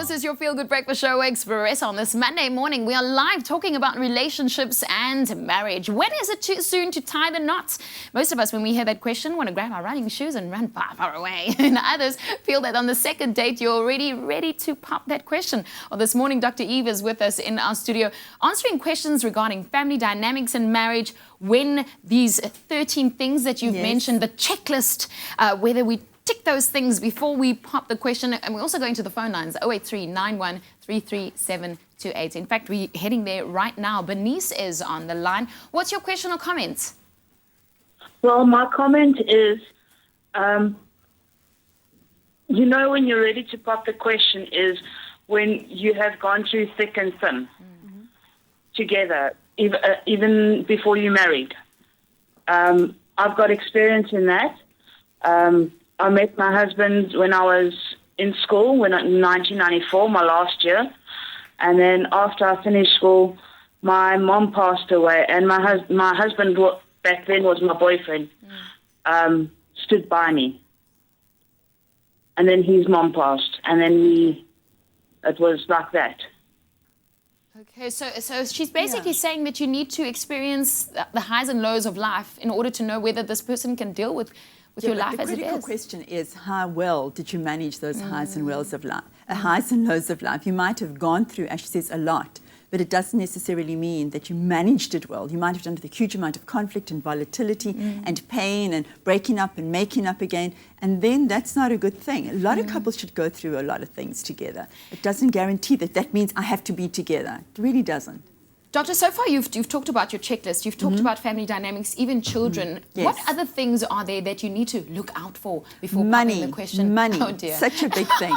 This is your Feel Good Breakfast Show, Expresso. On this Monday morning, we are live talking about relationships and marriage. When is it too soon to tie the knots? Most of us, when we hear that question, want to grab our running shoes and run far, far away. And others feel that on the second date, you're already ready to pop that question. Well, this morning, Dr. Eve is with us in our studio, answering questions regarding family dynamics and marriage, when these 13 things that you've mentioned, the checklist, whether we tick those things before we pop the question. And we're also going to the phone lines, 083 91 33728. In fact, we're heading there right now. Bernice is on the line. What's your question or comment? Well, my comment is, you know, when you're ready to pop the question is when you have gone through thick and thin together, even before you're married. I've got experience in that. I met my husband when I was in school, in 1994, my last year. And then after I finished school, my mom passed away. And my husband, back then was my boyfriend, stood by me. And then his mom passed. And then it was like that. Okay, so she's basically saying that you need to experience the highs and lows of life in order to know whether this person can deal with your life as it is. The critical question is, how well did you manage those highs and lows of life? Highs and lows of life. You might have gone through, as she says, a lot, but it doesn't necessarily mean that you managed it well. You might have done with a huge amount of conflict and volatility and pain and breaking up and making up again, and then that's not a good thing. A lot of couples should go through a lot of things together. It doesn't guarantee that means I have to be together. It really doesn't. Doctor, so far you've talked about your checklist, you've talked about family dynamics, even children. Yes. What other things are there that you need to look out for before popping the question? Money, Oh dear. such a big thing.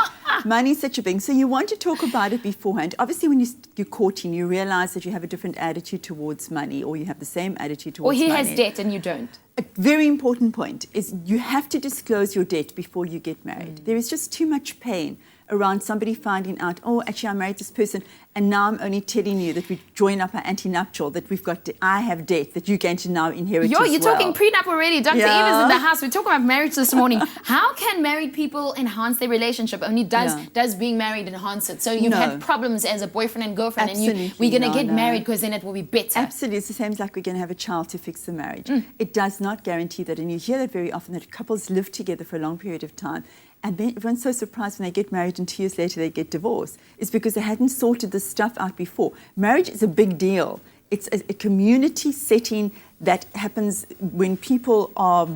Money is such a big thing. So you want to talk about it beforehand. Obviously, when you're courting, you realize that you have a different attitude towards money, or you have the same attitude towards money. Or he has debt and you don't. A very important point is you have to disclose your debt before you get married. There is just too much pain around somebody finding out, oh, actually I married this person and now I'm only telling you that we join up our anti-nuptial, that I have debt that you're going to now inherit as well. You're talking prenup already. Dr. Eve is in the house. We're talking about marriage this morning. How can married people enhance their relationship? Only does being married enhance it? So you've had problems as a boyfriend and girlfriend and we're going to get married because then it will be better. Absolutely. It's the same as like we're going to have a child to fix the marriage. It does not guarantee that. And you hear that very often, that couples live together for a long period of time. And then everyone's so surprised when they get married and 2 years later they get divorced. It's because they hadn't sorted this stuff out before. Marriage is a big deal. It's a community setting that happens when people are,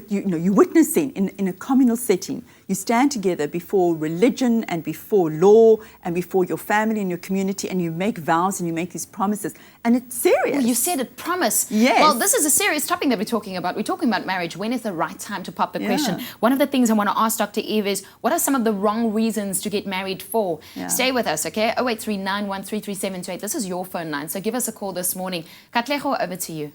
you're witnessing in a communal setting. You stand together before religion and before law and before your family and your community, and you make vows and you make these promises. And it's serious. Well, you said it, promise. Yes. Well, this is a serious topic that we're talking about. We're talking about marriage. When is the right time to pop the question? One of the things I want to ask Dr. Eve is, what are some of the wrong reasons to get married for? Stay with us, okay? 083 91 33728. This is your phone line, so give us a call this morning. Katlego, over to you.